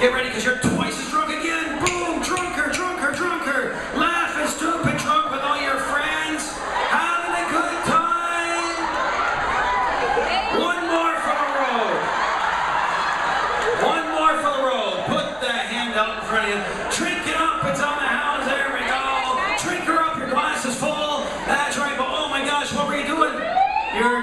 Get ready, because you're twice as drunk again. Boom, drunker, drunker, drunker. Laughing, stupid, drunk with all your friends. Having a good time. One more for the road. One more for the road. Put the hand out in front of you. Drink it up, it's on the house. There we go. Drink her up, your glass is full. That's right, but oh my gosh, what were you doing? You're